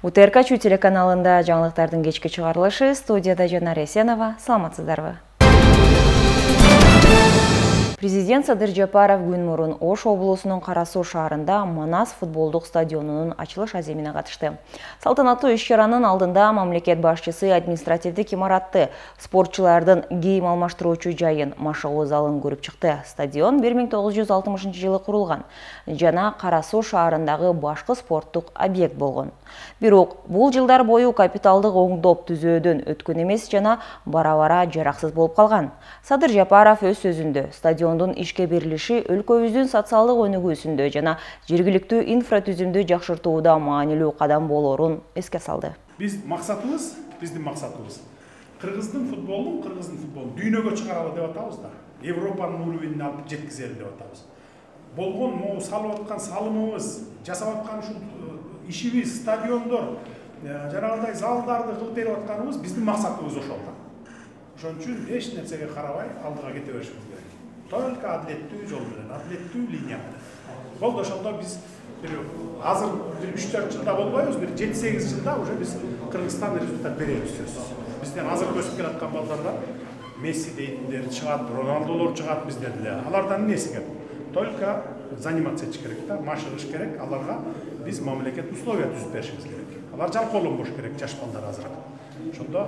УТРК телеканалында жаңалықтардың кечки чыгарылышы, студияда Жанар Эсенова. Саламатсыздарбы? Президент Садыр Жапаров күн мурун Ош облусунун Кара Суу шаарында Манас футболдук стадионунун ачылыш аземине катышты. Салтанаттуу иш-чаранын алдында мамлекет башчысы административдик имаратты, спортчулардын кийим алмаштыруучу жайын, машыгуу залын көрүп чыкты. Стадион 1960-жылы курулган жана Кара Суу шаарындагы башкы спорттук объект болгон. Бирок бул жылдар бою капиталдык оңдоп түзөөдөн өткөн эмес жана бара-бара жараксыз болуп калган. Садыр Жапаров өз сөзүндө стадиондун ишке берилиши өлкөбүздүн социалдык өнүгүүсүндө жана жергиликтүү инфратүзүмдү жакшыртууда маанилүү кадам болорун эске салды. Биздин максатыбыз кыргыздын футболун дүйнөгө чыгаралы деп атабыз да. Европанын уровенине алып жеткизели деп атабыз. Болгон могу салып аткан салымыбыз, жасап аткан ушул ишибиз, стадиондор, жанагындай залдарды кылып берип атканыбыз биздин максатыбыз ошол да. Ошон үчүн эч нерсеге карабай алдыга кете беришибиз керек. Только адилеттүү жол менен, адилеттүү линия менен. Болду ошондо биз азыр 3-4 жылда болбойбуз, 7-8 жылда уже биз Кыргызстан результат беребиз сөзсүз. Бизден азыр өсүп келаткан балдарда Месси дейтиндер чыгат, Роналдолор чыгат бизден эле. Алардан эмнеси керек? Только заниматься этиш керек да, машыгыш керек. Аларга биз мамлекет условия түзүп беришибиз керек. Алар жалкоолонбош керек, жаш балдар азыраак. Ошондо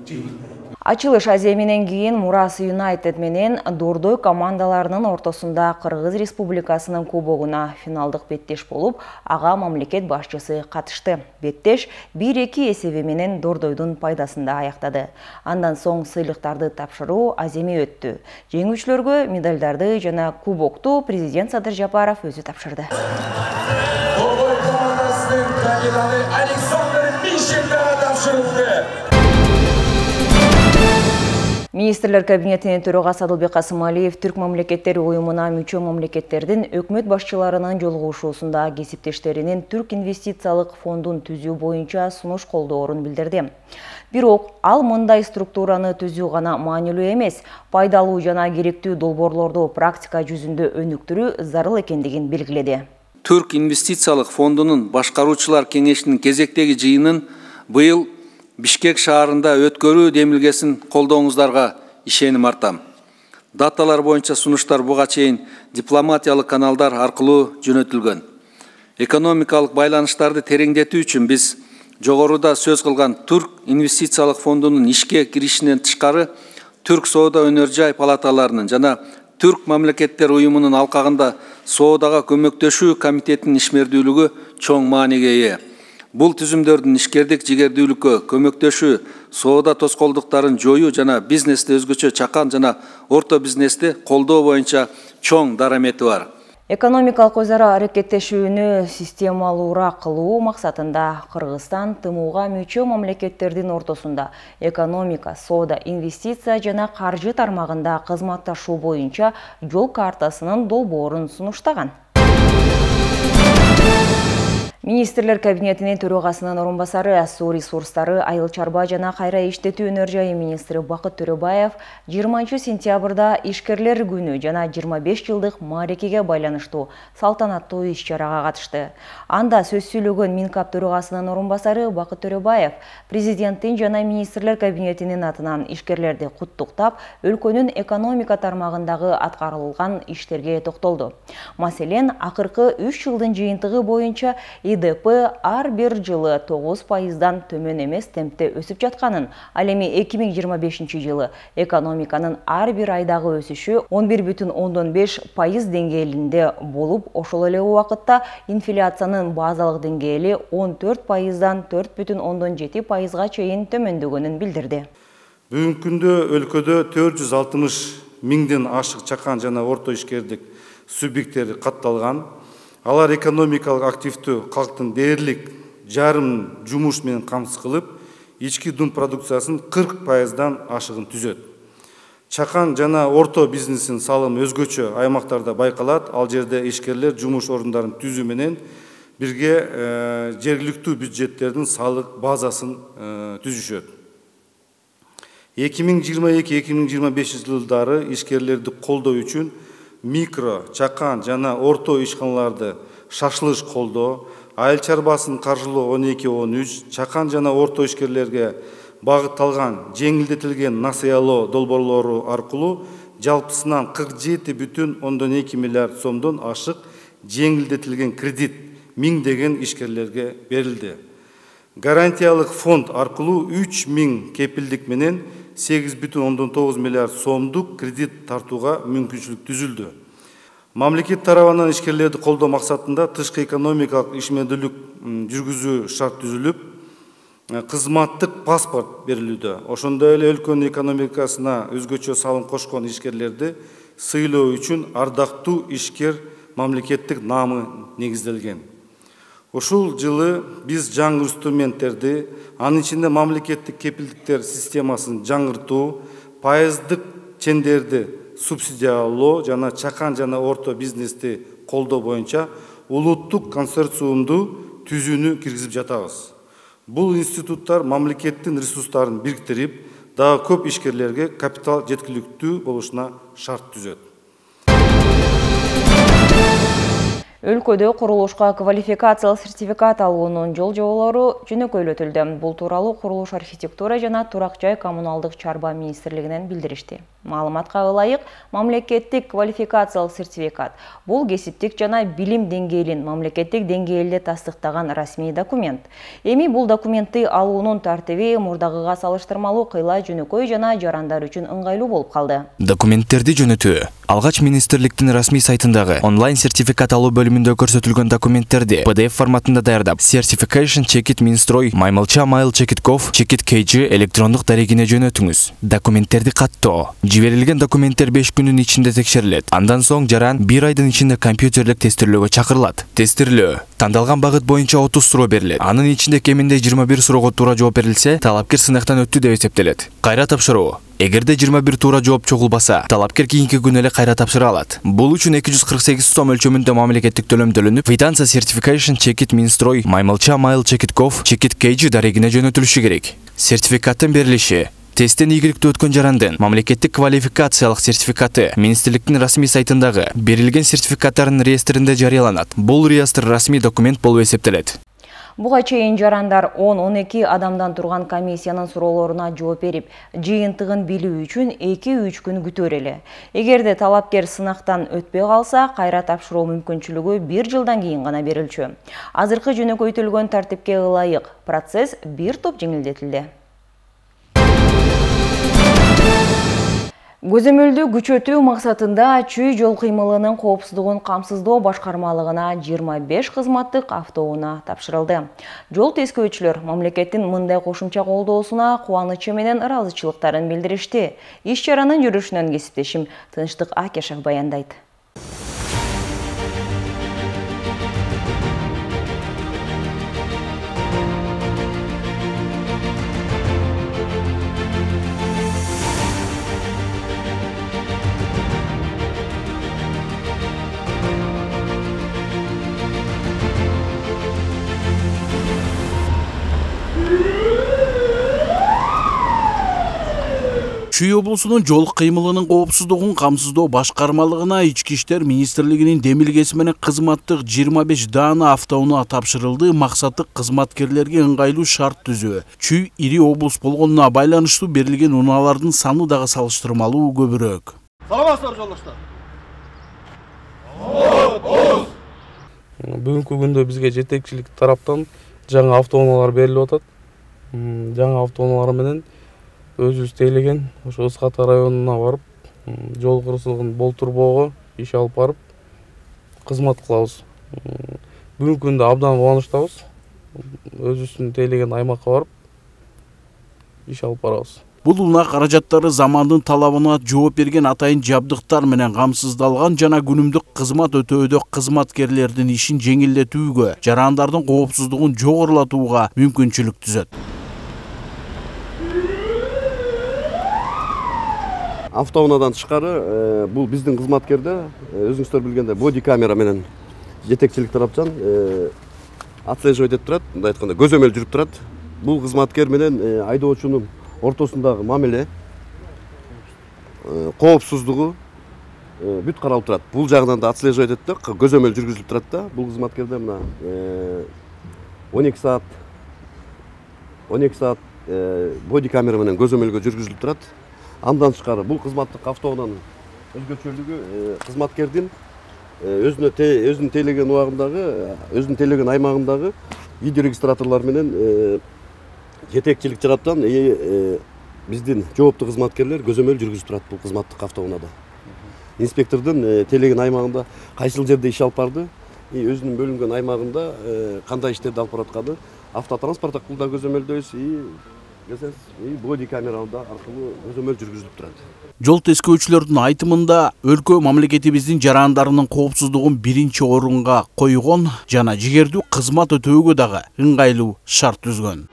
жеңил болот. Ачылыш аземинен кийин Мурас Юнайтед менен Дордой командаларынын ортосунда Кыргыз Республикасынын кубогуна финалдык беттеш болуп, ага мамлекет башчысы катышты. Беттеш 1-2 эсеби менен Дордойдун пайдасында аяктады. Андан соң сыйлыктарды тапшыруу аземи өттү. Жеңүүчүлөргө медалдарды жана кубокту президент Садыр Жапаров өзү тапшырды. Дордой командасынын капитаны Александр Мищенко тапшырылды. Министрлер кабинетинин төрагасы Адылбек Касымалиев Түрк мамлекеттери уюмуна мүчө мамлекеттердин өкмөт башчыларынын жолугушуусунда кесиптештеринин Түрк инвестициялык фондун түзүү боюнча сунуш колдоорун билдирди. Бирок ал мындай структураны түзүү гана маанилүү эмес, пайдалуу жана керектүү долбоорлорду практика жүзүндө өнүктүрүү зарыл экендигин белгиледи. Түрк инвестициялык фондунун башкаруучулар кеңешинин кезектеги жыйынын быйыл Бишкек шаарында өткөрүү демилгесин колдооңуздарга ишеним артам. Даталар боюнча сунуштар буга чейин дипломатиялык каналдар аркылуу жөнөтүлгөн. Экономикалык байланыштарды тереңдетүү үчүн биз жогоруда сөз кылган Түрк инвестициялык фондунун ишке киришинен тышкары Түрк соода өнөр жай палаталарынын жана Түрк мамлекеттер уюмунун алкагында соодага көмөктөшүү комитетинин ишмердүүлүгү чоң мааниге ээ. Бул түзүмдөрдүн ишкердик жигердүүлүккө көмөктөшүү, соода тоскоолдуктарын жоюу жана бизнести өзгөчө чакан жана орто бизнести колдоо боюнча чоң дарамети бар. Экономикалык өзара аракеттешүүнү системалуураак кылуу максатында Кыргызстан ТМУга мүчө мамлекеттердин ортосунда экономика, соода, инвестиция жана каржы тармагында кызматташуу боюнча жол картасынын долбоорун сунуштаган. Министрлер кабинетинин төрагасынын орунбасары, суу ресурстары, айыл чарба жана кайра иштетүү өнөр жайы министри Бакыт Төрөбаев 20 сентябрда ишкерлер күнү жана 25 жылдык маарекеге байланыштуу салтанаттуу иш-чарага катышты. Анда сөз сүйлөгөн Минкап төрагасынын орунбасары Бакыт Төрөбаев президенттин жана министрлер кабинетинин атынан ишкерлерди куттуктап, өлкөнүн экономика тармагындагы аткарылган иштерге токтолду. Маселен, акыркы 3 жылдын жыйынтыгы боюнча ИДП ар бир жылы 9%-дан төмөн эмес темпте өсүп жатканын, ал эми 2025 жылы экономиканын ар бир айдагы өсүшү 11,5% деңгээлинде болуп, ошол эле убакытта инфляциянын базалык деңгээли 14%-дан 4,7%-га чейин төмөндөгөнүн билдирди. Бүгүнкү күндө өлкөдө 460 миңден ашык чакан жана орто ишкердик субъекттери катталган. Алар экономикалык активдүү калктын дээрлик жарым жумуш менен камсыз кылып, ички дум продукциясынын 40%-дан ашыгын түзөт. Чакан жана орто бизнесин салымы өзгөчө аймактарда байкалат. Ал жерде ишкерлер жумуш орундарын түзүү менен бирге жергиликтүү бюджеттердин салык базасын түзүшөт. 2022-2025 жылдары ишкерлерди колдоо үчүн микро, чакан жана орто ишканаларды шашылыш колдоо, айыл чарбасын каржылоо 12-13, чакан жана орто ишкерлерге багытталган жеңилдетилген насыялоо долбоорлору аркылуу жалпысынан 47,2 миллиард сомдон ашык жеңилдетилген кредит миңдеген ишкерлерге берилди. Гарантиялык фонд аркылуу 3000 кепилдик менен 8,9 миллиард сомдук кредит тартууга мүмкүнчүлүк түзүлдү. Мамлекет тарабынан ишкерлерди колдоо максатында тышкы экономикалык ишмердүүлүк жүргүзүү шарт түзүлүп, кызматтык паспорт берилүүдө. Ошондой эле өлкөнүн экономикасына өзгөчө салым кошкон ишкерлерди сыйлоо үчүн ардактуу ишкер мамлекеттик наамы негизделген. Ушул жылы биз жаңы инструменттерди, анын ичинде мамлекеттик кепилдиктер системасын жаңыртуу, пайыздык чендерди субсидиялоо жана чакан жана орто бизнести колдоо боюнча улуттук консорциумду түзүүнү киргизип жатабыз. Бул институттар мамлекеттин ресурстарын бириктирип, дагы көп ишкерлерге капитал жеткиликтүү болушуна шарт түзөт. Өлкөдө курулушка квалификациялык сертификат алуунун жол жоболору жөнөкөйлөтүлдү. Бул тууралуу курулуш архитектура жана турак жай коммуналдык чарба министрлигинен билдиришти. Маалыматка ылайык, мамлекеттик квалификациялык сертификат бул кесиптик жана билим деңгээлин мамлекеттик деңгээлде тастыктаган расмий документ. Эми бул документти алуунун тартиби мурдагыга салыштырмалуу кыйла жөнөкөй жана жарандар үчүн ыңгайлуу болуп калды. Документтерди жөнөтүү алгач министрликтин расмий сайтындагы онлайн сертификат алуу бөлүмүндө көрсөтүлгөн документтерди PDF форматында даярдап, Certification Check-it Minstrой, Маймылча Mail Check-it Gov, Check-it KG электрондук дарегине жөнөтүңүз. Документтерди каттоо. Жиберилген документтер 5 күнүн ичинде текшерилет. Андан соң жаран 1 айдын ичинде компьютерлик тестирлөөгө чакырылат. Тестирлөө. Тандалган багыт боюнча 30 суроо берилет. Анын ичинде кеминде 21 суроого туура жооп берилсе, талапкер сынактан өттү деп эсептелет. Кайра тапшыруу. Эгерде 21 туура жооп чогулбаса, талапкер кийинки күнү эле кайра тапшыра алат. Бул үчүн 248 сом өлчөмүндө мамлекеттик төлөм төлөнүп, Квитанция Certification Check-it Minstrой, Маймылча Mail Check-it Gov, Check-it KG дарегине жөнөтүлүшү керек. Сертификаттын берилиши тесттен ийгиликтүү өткөн жарандын мамлекеттик квалификациялык сертификаты министрликтин расмий сайтындагы берилген сертификаттардын реестринде жарыяланат. Бул реестр расмий документ болуп эсептелет. Буга чейин жарандар 10-12 адамдан турган комиссиянын суроолоруна жооп берип, жыйынтыгын билүү үчүн 2-3 күн күтөр эле. Эгерде талапкер сынактан өтпөй калса, кайра тапшыруу мүмкүнчүлүгү 1 жылдан кийин гана берилчү. Азыркы жөнөкөйтүлгөн тартипке ылайык процесс бир топ жеңилдетилди. Көзөмөлдү күчөтүү максатында чүй жол кыймылынын коопсуздугун камсыздоо башкармалыгына 25 кызматтык автоунаа тапшырылды. Жол тескөөчүлөр мамлекеттин мындай кошумча колдоосуна кубанычы менен ыраазычылыктарын билдиришти. Иш чаранын жүрүшүнөн кесиптешим Тынчтык Акешев баяндайт. Чүй облусунун жол кыймылынын коопсуздугун камсыздоо башкармалыгына Ички иштер министрлигинин демилгеси менен кызматтык 25 даана автоунаа тапшырылды. Максаты кызматкерлерге ыңгайлуу шарт түзүү. Чүй ири облус болгонуна байланыштуу берилген унаалардын саны дагы салыштырмалуу көбүрөөк. Саламатсыздар жолдоштор. Бүгүнкү күндө бизге жетекчилик тараптан жаңы автоунаалар берилип атат. Жаңы автоунаалар менен өзүбүз тейлеген ошо Ысқата районуна барып, жол кырсыгын болтурбоого иш алып барып, кызмат кылабыз. Бүгүнкү күндө абдан кубанычтабыз. Өзүбүздүн тейлеген аймакка барып, иш алып барабыз. Бул унаа каражаттары замандын талабына жооп берген атайын жабдыктар менен камсыздалган жана күнүмдүк кызмат өтөөдө кызматкерлердин ишин жеңилдетүүгө, жарандардын коопсуздугун жогорулатууга мүмкүнчүлүк түзөт. Автоунаадан тышкары бул биздин кызматкерде өзүңүздөр билгендей боди камера менен жетекчилик тараптан отслеживать этип турат, мындай айтканда көзөмөл жүрүп турат. Бул кызматкер менен айдоочунун ортосундагы мамиле, коопсуздугу бүт каралып турат. Бул жагынан да отслеживать этип көзөмөл жүргүзүлүп турат да. Бул кызматкерде мына 12 saat боди камера менен көзөмөлгө жүргүзүлүп турат. Андан тышкары бул кызматтык автоунаанын өзгөчөлүгү кызматкердин өзүнүн тейлеген убагындагы, өзүнүн тейлеген аймагындагы видеорегистраторлор менен жетекчилик жараткан биздин жооптуу кызматкерлер көзөмөл жүргүзүп турат бул кызматтык автоунаада. Инспектордун тейлеген аймагында кайсыл жерде иш алып барды, өзүнүн бөлүнгөн аймагында кандай иштерди алып баратканы автотранспорт акылда көзөмөлдөйбүз, боди камералар аркылуу көзөмөл жүргүзүлүп турат. Жол тескөөчүлөрдүн айтымында өлкө мамлекетибиздин жарандарынын коопсуздугун биринчи орунга койгон жана жигердүү кызмат өтөөгө дагы ыңгайлуу шарт түзгөн.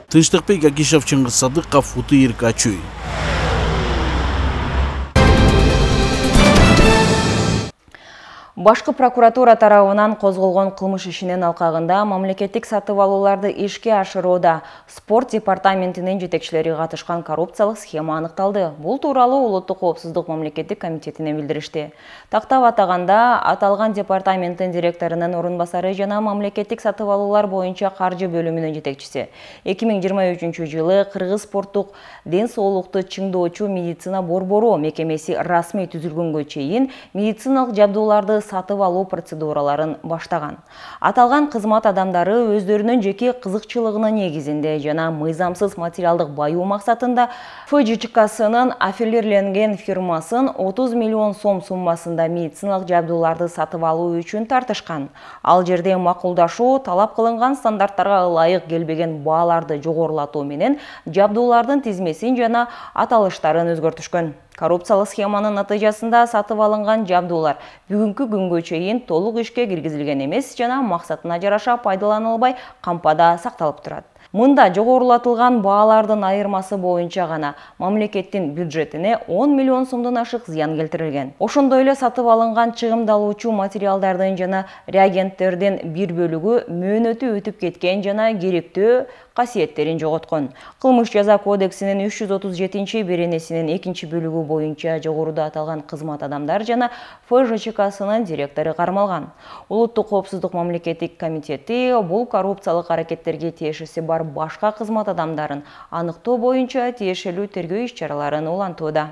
Тынчтыкбек Акишев, Чыңгыз Садыков, Утыйыр Качуй. Башкы прокуратура тарабынан козголгон кылмыш ишинин алкагында мамлекеттик сатып алууларды ишке ашырууда спорт департаментинин жетекчилери катышкан коррупциялык схема аныкталды. Бул тууралуу Улуттук коопсуздук мамлекеттик комитетине билдиришти. Тактап атаганда, аталган департаменттин директорунун орун басары жана мамлекеттик сатып алуулар боюнча каржы бөлүмүнүн жетекчиси 2023-жылы Кыргыз спорттук ден соолукту чыңдоочу медицина борбору мекемеси расмий түзүлгөнгө чейин медициналык жабдууларды сатып алуу процедураларын баштаган. Аталган кызмат адамдары өздөрүнүн жеке кызыкчылыгынын негизинде жана мыйзамсыз материалдык баюу максатында ФЖЧКсынын аффилирленген фирмасын 30 миллион сом суммасында медициналык жабдууларды сатып алуу үчүн тартышкан. Ал жерде макулдашуу, талап кылынган стандарттарга ылайык келбеген бааларды жогорулатуу менен жабдуулардын тизмесин жана аталыштарын өзгөртүшкөн. Коррупциялык схеманын натыйжасында сатып алынган жабдуулар бүгүнкү күнгө чейин толук ишке киргизилген эмес жана максатына жараша пайдаланылбай кампада сакталып турат. Мында жогорулатылган баалардын айырмасы боюнча гана мамлекеттин бюджетине 10 миллион сомдон ашык зыян келтирилген. Ошондой эле сатып алынган чыгымдалуучу материалдардын жана реагенттердин бир бөлүгү мөөнөтү өтүп кеткен жана керектүү касиеттерин жоготкон. Кылмыш жаза кодексинин 337-беренесинин 2-бөлүгү боюнча жогоруда аталган кызмат адамдар жана ФЖЧКсынын директору кармалган. Улуттук коопсуздук мамлекеттик комитети бул коррупциялык аракеттерге тиешеси бар башка кызмат адамдарын аныктоо боюнча тиешелүү тергөө иш-чараларын улантууда.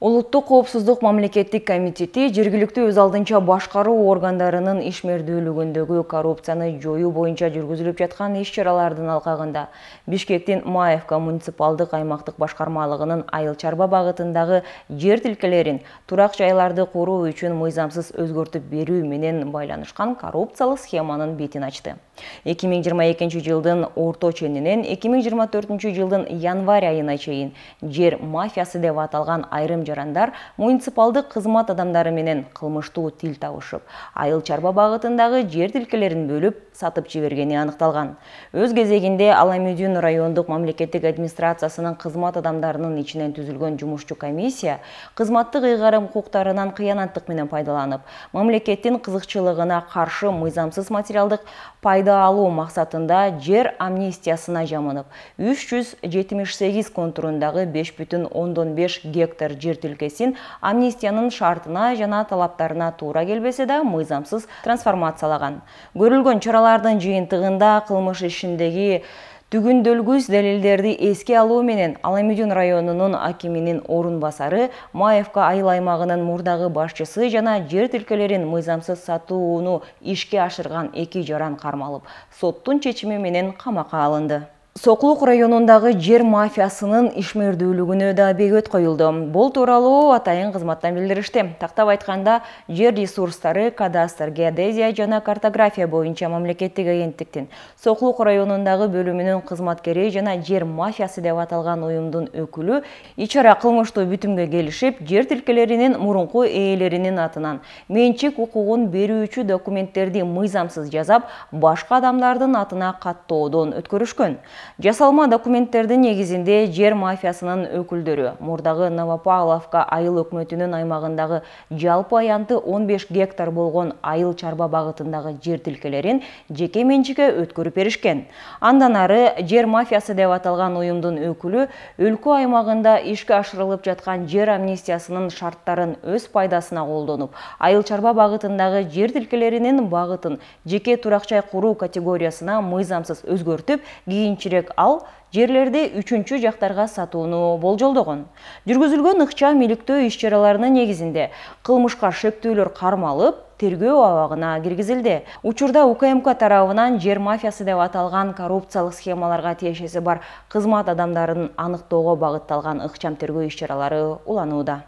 Улуттук коопсуздук мамлекеттик комитети жергиликтүү өз алдынча башкаруу органдарынын ишмердүүлүгүндөгү коррупцияны жоюу боюнча жүргүзүлүп жаткан иш-чаралардын алкагында Бишкектин Маевка муниципалдык аймактык башкармалыгынын Айыл Чарба багытындагы жер тилкелерин, турак жайларды коруу үчүн мыйзамсыз өзгөртүп берүү менен байланышкан коррупциялык схеманын бетин ачты. 2022 жылдын орто ченинен 2024 жылдын январь айына чейин жер мафиясы деп аталган айрым жарандар муниципалдык кызмат адамдары менен кылмыштуу тил табышып, Айыл Чарба багытындагы жер тилкелерин бөлүп сатып жибергени аныкталган. Өз кезегинде Аламүйдүн райондук мамлекеттик администрациясынын кызмат адамдарынын ичинен түзүлгөн жумушчу комиссия кызматтык ыйгарым укуктарынан кыянаттык менен пайдаланып, мамлекеттин кызыкчылыгына каршы мыйзамсыз материалдык пайда алуу максатында жер амнистиясына жамынып, 378 контурундагы 5,5 гектар жер тилкесин амнистиянын шартына жана талаптарына туура келбесе да мыйзамсыз трансформациялаган. Көрүлгөн чаралардын жыйынтыгында кылмыш ишиндеги түгүндөлгүс далилдерди эске алуу менен Аламүйдүн районунун акиминин орун басары, Маевка айыл аймагынын мурдагы башчысы жана жер тилкелерин мыйзамсыз сатууну ишке ашырган 2 жаран кармалып, соттун чечими менен камакка алынды. Соклук районундагы жер мафиясынын ишмердүүлүгүнө да бөгөт коюлду. Бул тууралуу атайын кызматтан билдиришти. Тактап айтканда, жер ресурстары, кадастр, геодезия жана картография боюнча мамлекеттик агенттиктин Соклук районундагы бөлүмүнүн кызматкери жана жер мафиясы деп аталган уюмдун өкүлү ичара кылмыштуу бүтүмгө келишип, жер тилкелеринин мурунку ээлеринин атынан менчик укугун берүүчү документтерди мыйзамсыз жасап, башка адамдардын атына каттоодон өткөрүшкөн. Жасалма документтердин негизинде жер мафиясынын өкүлдөрү мурдагы Новопавловка айыл өкмөтүнүн аймагындагы жалпы аянты 15 гектар болгон айыл чарба багытындагы жер тилкелерин жеке менчикке өткөрүп беришкен. Андан ары жер мафиясы деп аталган уюмдун өкүлү өлкө аймагында ишке ашырылып жаткан жер амнистиясынын шарттарын өз пайдасына колдонуп, айыл чарба багытындагы жер тилкелеринин багытын жеке турак-жай куруу категориясына мыйзамсыз өзгөртүп, кийинчерээк ал жерлерди үчүнчү жактарга сатууну болжолдогон. Жүргүзүлгөн ыкчам иликтөө иш-чараларынын негизинде кылмышка шектүүлөр кармалып, тергөө абагына киргизилди. Учурда УКМК тарабынан жер мафиясы деп аталган коррупциялык схемаларга тиешеси бар кызмат адамдарын аныктоого багытталган ыкчам тергөө иш-чаралары уланууда.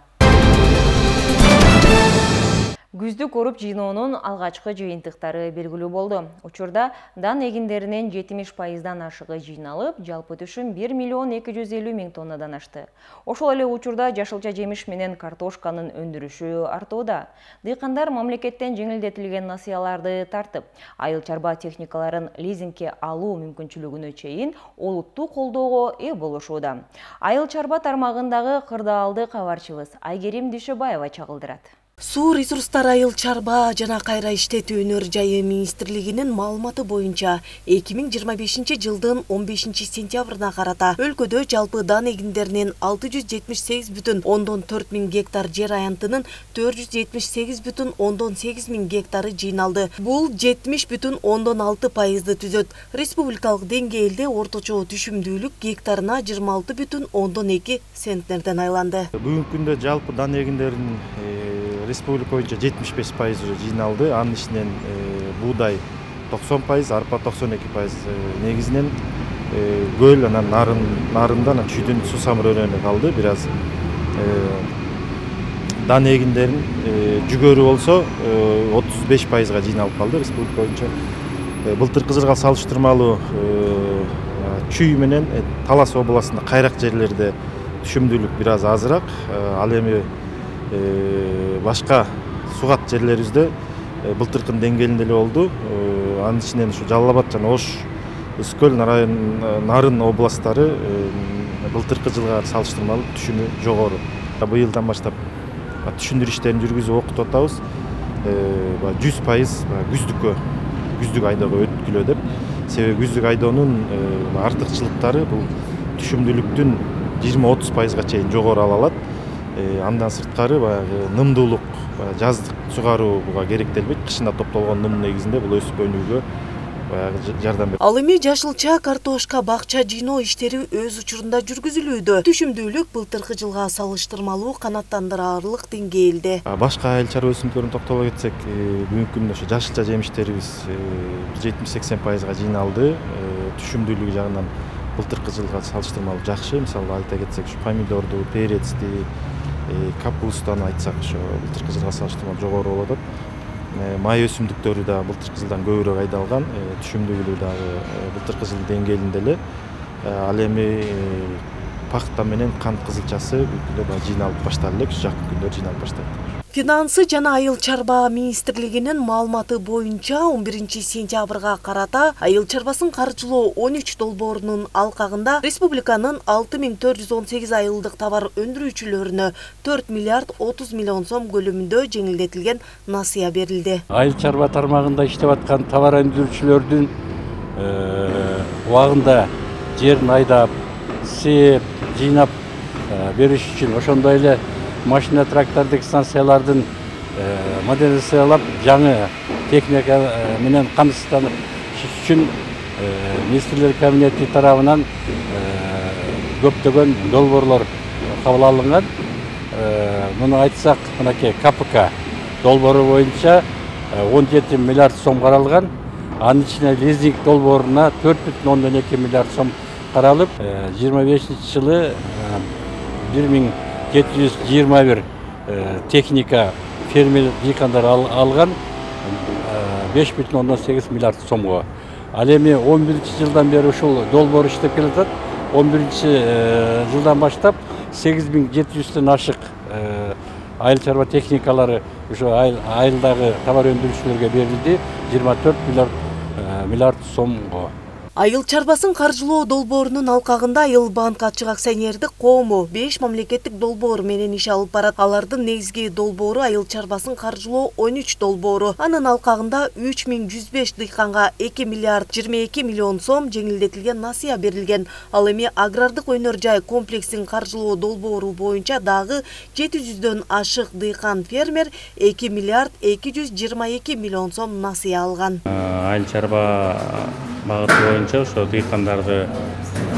Күздүк оруп жыйноонун алгачкы жыйынтыктары белгилүү болду. Учурда дан эгиндеринин 70%дан ашыгы жыйналып, жалпы түшүм 1 миллион 250 миң тоннадан ашты. Ошол эле учурда жашылча жемиш менен картошканын өндүрүшү артууда. Дыйкандар мамлекеттен жеңилдетилген насыяларды тартып, айыл чарба техникаларын лизингке алуу мүмкүнчүлүгүнө чейин олуттуу колдоого ээ болушууда. Айыл чарба тармагындагы кырдаалды кабарчыбыз Айгерим Дүйшөбаева чагылдырат. Суу ресурстары айыл чарба жана кайра иштетүү өнөр жайы министрлигинин маалыматы боюнча 2025 жылдын 15 сентябрына карата өлкөдө жалпы дан эгиндеринин 678,4 миң гектар жер аянтынын 478,8 миң гектары жыйналды. Бул 70,6% түзөт. Республикалык деңгээлде орточо түшүмдүүлүк гектарына 26,2 центнерден айланды. Бүгүнкү күндө жалпы дан эгиндеринин республика боюнча 75% жыйналды. Анын ичинен буудай 90%, арпа 92%. Негизинен көл анан нарында чүйдүн сусамыр өрөөнү калды. Бир аз дан эгиндерин жүгөрү болсо 35%га жыйналып калды республика боюнча. Былтыркы жылга салыштырмалуу чүй менен Талас областында кайрак жерлерде түшүмдүүлүк бир аз азыраак. Ал эми башка сугат жерлерибизде былтыркынын деңгээлинде эле болду. Анын ичинен ушу Жалал Абад жана Ош, Үскөл, Нарын областтары былтыркы жылга салыштырмалуу түшүмү жогору. Быйылдан баштап түшүндүрүү иштерин жүргүзүп окутуп атабыз. 100% күздүк айдоого өткүлөө деп. Себеби күздүк айдоонун артыкчылыктары бул түшүмдүүлүктүн 20-30%га чейин жогору ала алат. Андан сырткары нымдуулук, жаздык сугарууга керектелбейт. Кышында топтолгон ным негизинде бул өсүп өнүүгө жардам берет. Ал эми жашылча картошка бакча жыйноо иштери өз учурунда жүргүзүлүүдө. Түшүмдүүлүк былтыркы жылга салыштырмалуу канааттандырарлык деңгээлде. Башка айыл чарба өсүмдүктөрүнө токтоло кетсек, бүгүнкү күндө ошо жашылча жемиштерибиз 70-80%га жыйналды. Түшүмдүүлүгү жагынан былтыркы жылга салыштырмалуу жакшы. Мисалы айта кетсек, помидорду, перецти, капустаны айтсак, ошо былтыркы жылга салыштырмалуу жогору болуп атат. Май өсүмдүктөрү да былтыркы жылдан көбүрөөк айдалган, түшүмдүүлүгү дагы былтыркы жылдын деңгээлинде эле. Ал эми пахта менен кант кызылчасы жыйналып баштады эле, жакын күндөрү жыйналып баштайт. Финансы жана айыл чарба министрлигинин маалыматы боюнча 11 сентябрга карата айыл чарбасын каржылоо 13 долбоорунун алкагында республиканын 6418 айылдык товар өндүрүүчүлөрүнө 4 миллиард 30 миллион сом көлөмүндө жеңилдетилген насыя берилди. Айыл чарба тармагында иштеп аткан товар өндүрүүчүлөрдүн убагында жерин айдап, сээп, жыйнап бериш үчүн ошондой эле машина трактордук станциялардын модернизациялап, жаңы техника менен камсызданып үчүн министрлер кабинети тарабынан көптөгөн долбоорлор кабыл алынган. Муну айтсак, мынакей КПК долбоору боюнча 17 миллиард сом каралган. Анын ичине лизинг долбооруна 4,2 миллиард сом каралып, 25-жылы 1721 техника фермер дыйкандар алган 5,8 миллиард сомго. Ал эми 11-жылдан бери ушул долбоор иштеп келатат. 11-жылдан баштап 8700дөн ашык айыл чарба техникалары ошо айылдагы товар өндүрүүчүлөргө берилди 24 миллиард сомго. Айыл чарбасын каржылоо долбоорунун алкагында Айыл банк ачык акционердик коому 5 мамлекеттик долбоор менен иш алып барат. Алардын негизги долбоору Айыл чарбасын каржылоо 13 долбоору. Анын алкагында 3105 дыйканга 2 миллиард 22 миллион сом жеңилдетилген насыя берилген. Ал эми агрардык өнөр жай комплексин каржылоо долбоору боюнча дагы 700дөн ашык дыйкан фермер 2 миллиард 222 миллион сом насыя алган. Айыл чарба багыты боюнча ошо дыйкандарды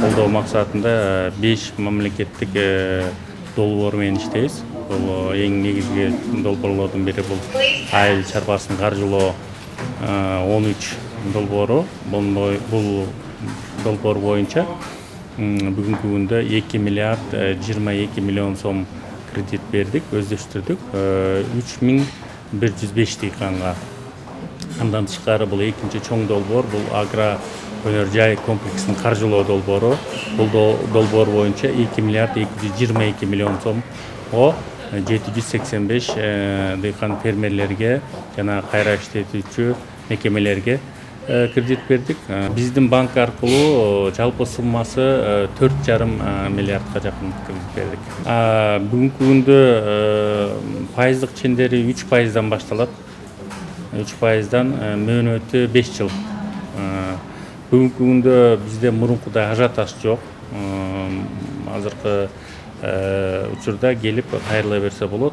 колдоо максатында 5 мамлекеттик долбоор менен иштейбиз. Бул эң негизги долбоорлордун бири бул айыл чарбасын каржылоо 13 долбоору. Бул долбоор боюнча бүгүнкү күндө 2 миллиард 22 миллион сом кредит бердик, өздөштүрдүк 3105 дыйканга. Андан тышкары бул экинчи чоң долбоор, бул агро өнөр жай комплексин каржылоо долбоору. Бул долбоор боюнча 2 миллиард 222 миллион сомго 785 дыйкан фермерлерге жана кайра иштетүүчү мекемелерге кредит бердик. Биздин банк аркылуу жалпы суммасы 4,5 миллиардга жакын кредит бердик. Бүгүнкү күндө пайыздык чендери 3%дан башталат. 3%дан мөөнөтү 5 жыл. Бүгүнкү күндө бизде мурункудай ажиотаж жок. Азыркы учурда келип кайрыла берсе болот.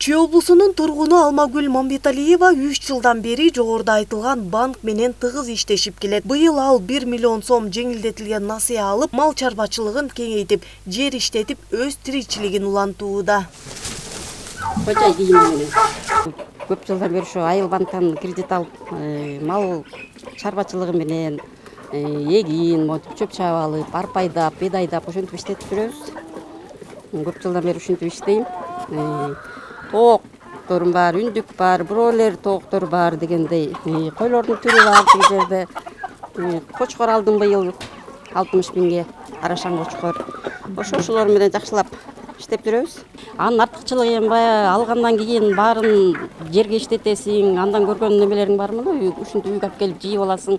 Чүй облусунун тургуну Алмагүл Мамбеталиева 3 жылдан бери жогоруда айтылган банк менен тыгыз иштешип келет. Быйыл ал 1 миллион сом жеңилдетилген насыя алып, мал чарбачылыгын кеңейтип, жер иштетип, өз тиричилигин улантууда. Көп жылдан бери ушу Айыл банктан кредит алып, мал чарбачылыгы менен эгин, чөп чаап алып, арпа айдап, бед айдап ошентип иштетип жүрөбүз. Көп жылдан бери ушинтип иштейм. Тооктор бар, үндүк бар, бройлер тооктор бар дегендей. Койлордун түрү бар тиги жерде. Кочкор алдым быйыл 60 миңге, арашаң кочкор. Ошолор менен жакшылап иштеп жүрөбүз. Анын артыкчылыгы эми алгандан кийин баарын жерге иштетесиң, андан көргөн немелериң бармы? Ушинтип үйгө алып келип жийип аласың.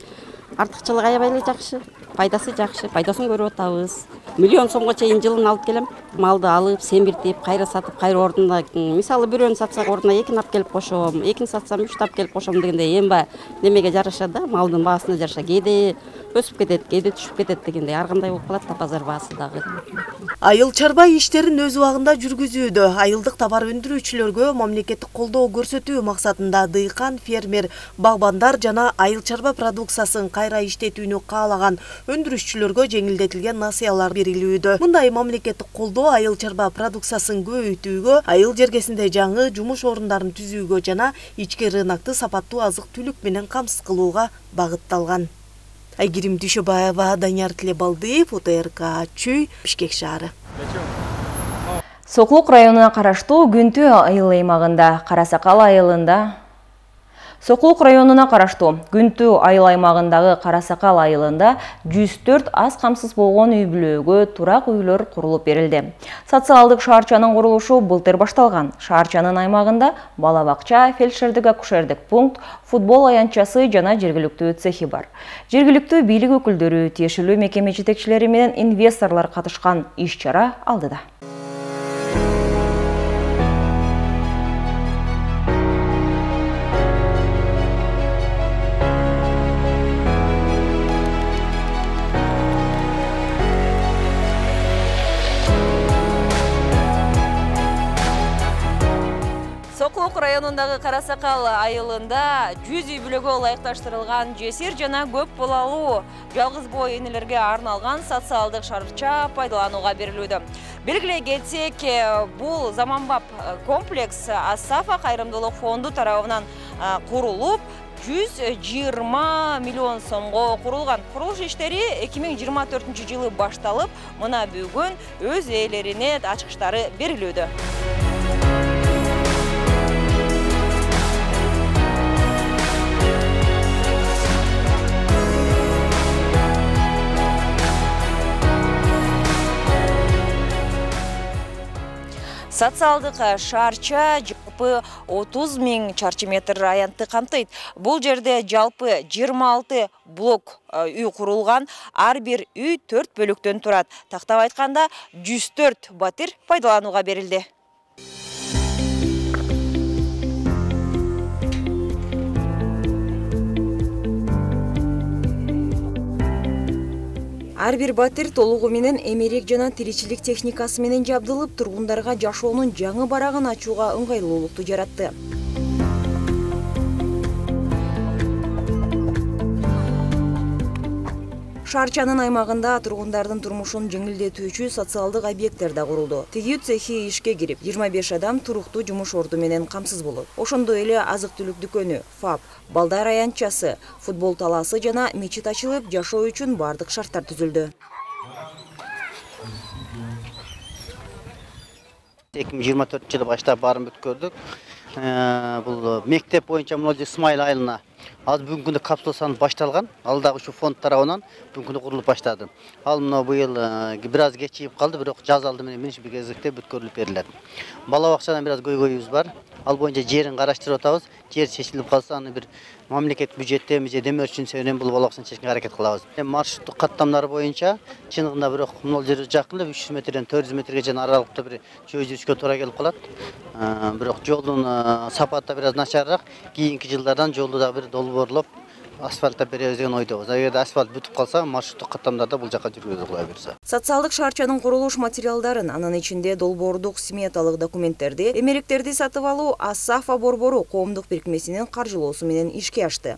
Артыкчылыгы аябай эле жакшы. Пайдасы жакшы, пайдасын көрүп атабыз. Миллион сомго чейин жылын алып келем. Малды алып, семиртип, кайра сатып, кайра ордуна, мисалы бирөөнү сатсак ордуна экин алып келип кошом, экин сатсам 3 алып келип кошом дегендей эми немеге жараша да, малдын баасына жараша кээде өсүп кетет, кээде түшүп кетет дегендей ар кандай болуп калат да базар баасы дагы. Айыл чарба иштерин өз убагында жүргүзүүдө, айылдык товар өндүрүүчүлөргө мамлекеттик колдоо көрсөтүү максатында дыйкан, фермер, багбандар жана айыл чарба продукциясын кайра иштетүүнү каалаган өндүрүүчүлөргө жеңилдетилген насыялар берилүүдө. Мындай мамлекеттик колдоо айыл чарба продукциясын көбөйтүүгө, айыл жергесинде жаңы жумуш орундарын түзүүгө жана ички рынокты сапаттуу азык-түлүк менен камсыз кылууга багытталган. Айгерим Дүйшөбаева, Данияр Тилебалдиев, УТРК Чүй, Бишкек шаары. Соклук районуна караштуу Күнтү айыл аймагында Карасакал айылында Соклук районуна караштуу Күнтү айыл аймагындагы Карасакал айылында 104 аз камсыз болгон үй бүлөгө турак үйлөр курулуп берилди. Социалдык шаарчанын курулушу былтыр башталган. Шаарчанын аймагында бала бакча, фельдшердик акушердик пункт, футбол аянтчасы жана жергиликтүү цехи бар. Жергиликтүү бийлик өкүлдөрү, тиешелүү мекеме жетекчилери менен инвесторлор катышкан иш-чара алдыда. Соклук районундагы Карасакал айылында 100 үй бүлөгө ылайыкташтырылган жесир жана көп балалуу жалгыз бой энелерге арналган социалдык шарча пайдаланууга берилүүдө. Белгилей кетсек, бул заманбап комплекс Асафа кайрымдуулук фонду тарабынан курулуп, 120 миллион сомго курулган. Курулуш иштери 2024-жылы башталып, мына бүгүн өз ээлерине ачкычтары берилүүдө. Социалдык шарча жалпы 30 000 чарчы метр аянтты камтыйт. Бул жерде жалпы 26 блок үй курулган, ар бир үй 4 бөлүктөн турат. Тактап айтканда 104 батир пайдаланууга берилди. Ар бир батир толугу менен эмерек жана тиричилик техникасы менен жабдылып, тургундарга жашоонун жаңы барагын ачууга ыңгайлуулукту жаратты. Шарчанын аймагында тургундардын турмушун жеңилдетүүчү социалдык объекттер да курулду. Тигүү цехи ишке кирип, 25 адам туруктуу жумуш орду менен камсыз болот. Ошондой эле азык-түлүк дүкөнү, ФАП, балдар аянтчасы, футбол талаасы жана мечит ачылып, жашоо үчүн бардык шарттар түзүлдү. 2024 жылы баштап барын бүткөрдүк. Бул мектеп боюнча Мулжи Исмаил айылына ал бүгүнкү күндө капсула саны башталган. Алдагы ушу фонд тарабынан бүгүнкү күндө курулуп баштады. Ал мына быйыл бир аз кечигип калды, бирок жаз алды менен биринчи бир кезекте бүткөрүлүп берилет. Бала бакчадан бир аз көйгөйүбүз бар. Ал боюнча жерин караштырып атабыз. Жер чечилип калса, аны бир мамлекет бюджеттен же демир үчүн бул бала бакчаны чечкенге аракет кылабыз. Маршруттук каттамдары боюнча чыныгында бирок мына жер жакында 300 метрден 400 метрге чейин аралыкта бир жөө жүрүшкө туура келип калат. Бирок жолдун сапаты бир аз начарыраак. Кийинки жылдардан жолду да бир долбоорлоп асфальттап беребиз деген ойдобуз. Эгерде асфальт бүтүп калса, маршруттук каттамдарда бул жака жүргүзө кула берсе. Социалдык шарчанын курулуш материалдарын, анын ичинде долбоордук сметалык документтерди, эмеректерди сатып алуу Асафа борбору коомдук бирикмесинин каржылоосу менен ишке ашты.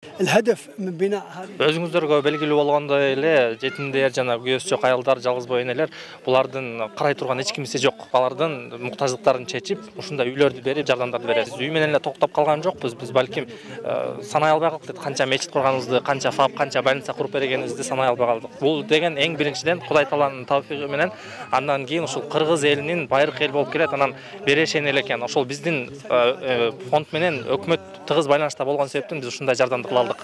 Өзүңүздөргө белгилүү болгондой эле жетимдер жана күйөөсү жок аялдар, жалгыз бой энелер булардын карай турган эч кимиси жок. Алардын муктаждыктарын чечип, ушундай үйлөрдү берип, жардамдарды беребиз. Үй менен эле токтоп калган жокпуз. Биз балким санай албай калдык. Канча мечит курганыбызды, канча ФАП, канча больница куруп бергенибизди санай албай калдык. Бул деген эң биринчиден Кудай Тааланын тавфиги менен, андан кийин ушул кыргыз элинин байыркы эл болуп келет, анан берешен эле экен. Ошол биздин фонд менен өкмөт тыгыз байланышта болгон себептен биз ушундай жардамды кыла алдык.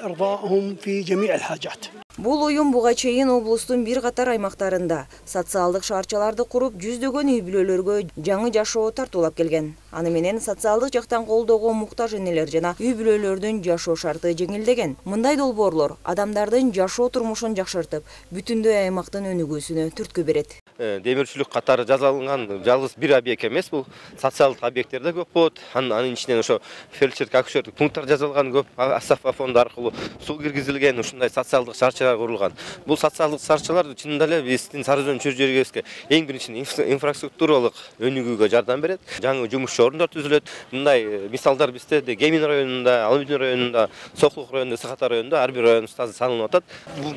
Бул уюм буга чейин облустун бир катар аймактарында социалдык шарчаларды куруп, жүздөгөн үй бүлөлөргө жаңы жашоо тартуулап келген. Аны менен социалдык жактан колдоого муктаж энелер жана үй бүлөлөрдүн жашоо шарты жеңилдеген. Мындай долбоорлор адамдардын жашоо турмушун жакшыртып, бүтүндөй аймактын өнүгүүсүнө түрткү берет. Демирчилик катары жазалган жалгыз бир объект эмес, бул социалдык объекттер да көп болот. Анын ичинен ошо фельдшер, акушерлик пункттар жазалган көп. Асафа фонду аркылуу суу киргизилген, ушундай социалдык шарчалар курулган. Бул социалдык шарчалар чынында эле биздин Сарыөзөн чөйрө жергебизге эң биринчи инфраструктуралык өнүгүүгө жардам берет. Жаңы жумуш орундар түзүлөт. Мындай мисалдар бизде Гемин районунда, Алмидин районунда, Соклук районунда, Сахата районунда ар бир районубузда салынып атат.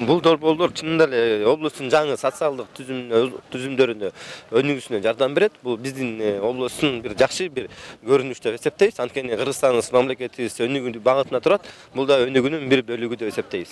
Бул долбоорлор чынында эле облустун жаңы социалдык түзүмдөрүнө өнүгүүсүнө жардам берет. Бул биздин облустун бир жакшы бир көрүнүш деп эсептейбиз. Анткени Кыргызстаныбыз мамлекетибиз өнүгүү багытына турат. Бул да өнүгүүнүн бир бөлүгү деп эсептейбиз.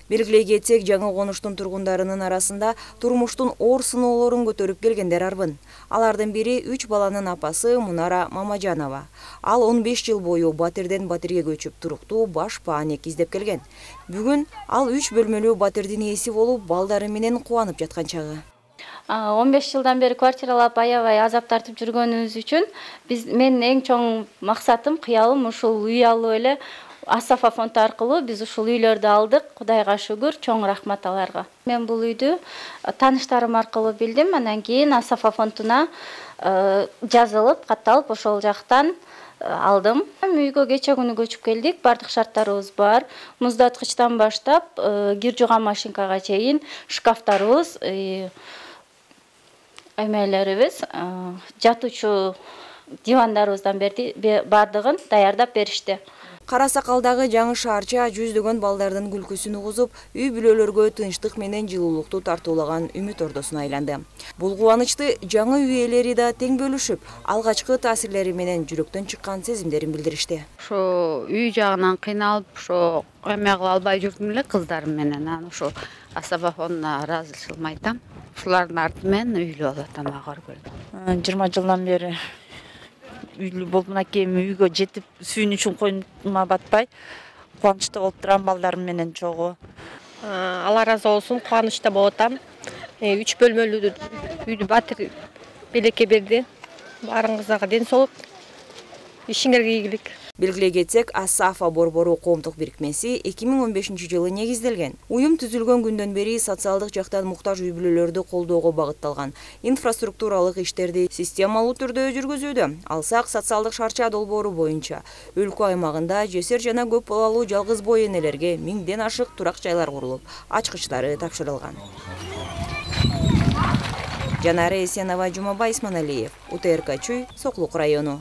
Белгилей кетсек, жаңы конуштун тургундарынын арасында турмуштун оор сыноолорун көтөрүп келгендер арбын. Алардын бири 3 баланын апасы Мунара Мамажанова. Ал 15 жыл бою батирден батирге көчүп туруктуу баш пааник издеп келген. Бүгүн ал 3 бөлмөлүү батирдин ээси болуп, балдары менен кубанып жаткан чагы. 15 жылдан бери квартиралап аябай азап тартып жүргөнүбүз үчүн менин эң чоң максатым, кыялым ушул үй алуу эле. Асафа фонду аркылуу биз ушул үйлөрдү алдык. Кудайга шүгүр, чоң рахмат аларга. Мен бул үйдү тааныштарым аркылуу билдим. Андан кийин Асафа фондуна жазылып, катталып, ошол жактан алдым. Үйгө кече күнү көчүп келдик. Бардык шарттарыбыз бар. Муздаткычтан баштап, кир жууган машинкага чейин шкафтарыбыз, эймелерибиз, жатуучу дивандарыбыздан бардыгын даярдап беришти. Кара Сакалдагы жаңы шаарча жүздөгөн балдардын күлкүсүн угузуп, үй бүлөлөргө тынчтык менен жылуулукту тартуулаган үмүт ордосуна айланды. Бул кубанычты жаңы үй ээлери да тең бөлүшүп, алгачкы таасирлери менен жүрөктөн чыккан сезимдерин билдиришти. Ошо үй жагынан кыйналып, ошо эме кыла албай жүрдүм эле кыздарым менен. Анан ошо Асафа фондуна ыраазычылыгымды айтам. Ушулардын арты менен үйлүү болуп атам, агар көрдүм. 20 жылдан бери үйлүү болуп, мынакей үйгө жетип, сүйүнүчүн койнума батпай, кубанычта болуп турам балдарым менен чогуу. Алла ыраазы болсун, кубанычта болуп атам. 3 бөлмөлүү үйдү батир белекке берди. Баарыңыздарга ден соолук, ишиңерге ийгилик. Белгилей кетсек, Асафа борбору коомдук бирикмеси 2015 жылы негизделген. Уюм түзүлгөн күндөн бери социалдык жактан муктаж үй бүлөлөрдү колдоого багытталган. Инфраструктуралык иштерди системалуу түрдө жүргүзүүдө. Алсак социалдык шарча долбоору боюнча өлкө аймагында жесир жана көп балалуу жалгыз бой энелерге 1000ден ашык турак жайлар курулуп, ачкычтары тапшырылган. Жанара Эсенова, Жумабай Исманалиев, УТРК Чүй, Соклук району.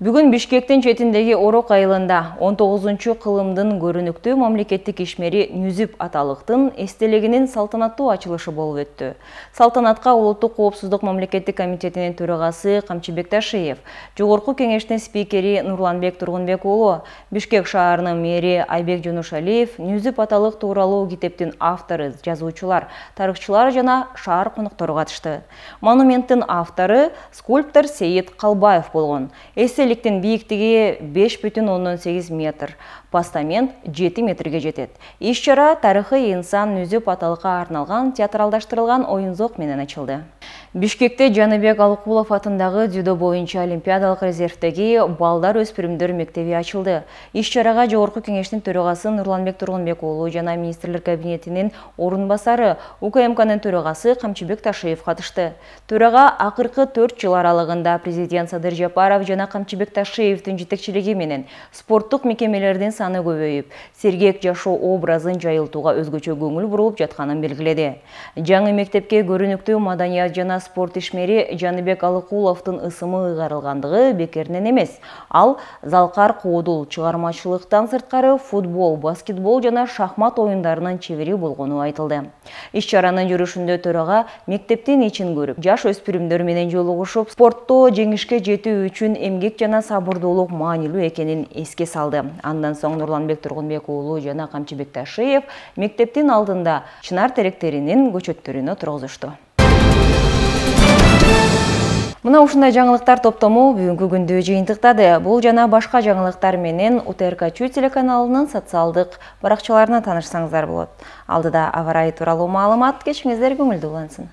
Бүгүн Бишкектин четиндеги Орок айылында 19-чу кылымдын көрүнүктүү мамлекеттик ишмери Нүзүп аталыктын эстелигинин салтанаттуу ачылышы болуп өттү. Салтанатка Улуттук коопсуздук мамлекеттик комитетинин төрагасы Камчыбек Ташиев, Жогорку кеңештин спикери Нурланбек Тургунбек уулу, Бишкек шаарынын мэри Айбек Жонушалиев, Нүзүп аталык тууралуу китептин автору, жазуучулар, тарыхчылар жана шаар коноктору катышты. Монументтин автору скульптор Сейит Калбаев болгон. Эстеликтин бийиктиги 5,8 метр, постамент 7 метрге жетет. Иш-чара тарыхый инсан Нүзүп аталыкка арналган театралдаштырылган оюн-зок менен ачылды. Бишкекте Жаныбек Алыкулов атындагы дзюдо боюнча олимпиадалык резервдеги балдар өспүрүмдөр мектеби ачылды. Иш-чарага Жогорку кеңештин төрагасы Нурланбек Тургунбек уулу жана министрлер кабинетинин орун басары УКМКнын төрагасы Камчыбек Ташиев катышты. Төрага акыркы 4 жыл аралыгында президент Садыр Жапаров жана Камчыбек Ташиевдин жетекчилиги менен спорттук мекемелердин саны көбөйүп, сергек жашоо образын жайылтууга өзгөчө көңүл бурулуп жатканын белгиледи. Жаңы мектепке көрүнүктүү маданият жана спорт ишмери Жаныбек Алыкуловдун ысымы ыйгарылгандыгы бекеринен эмес. Ал залкар коодул, чыгармачылыктан сырткары футбол, баскетбол жана шахмат оюндарынын чебери болгону айтылды. Иш-чаранын жүрүшүндө төрага мектептин ичин көрүп, жаш өспүрүмдөр менен жолугушуп, спортто жеңишке жетүү үчүн эмгек жана сабырдуулук маанилүү экенин эске салды. Андан соң Нурланбек Тургунбек уулу жана Камчыбек Ташиев мектептин алдында чынар теректеринин көчөттөрүнө тургузушту. Мына ушундай жаңылыктар топтому бүгүнкү күндү жыйынтыктады. Бул жана башка жаңылыктар менен УТРК Чүй телеканалынын социалдык баракчаларына таанышсаңыздар болот. Алдыда аба ырайы тууралуу маалымат, кечиңиздер көңүлдүү улансын.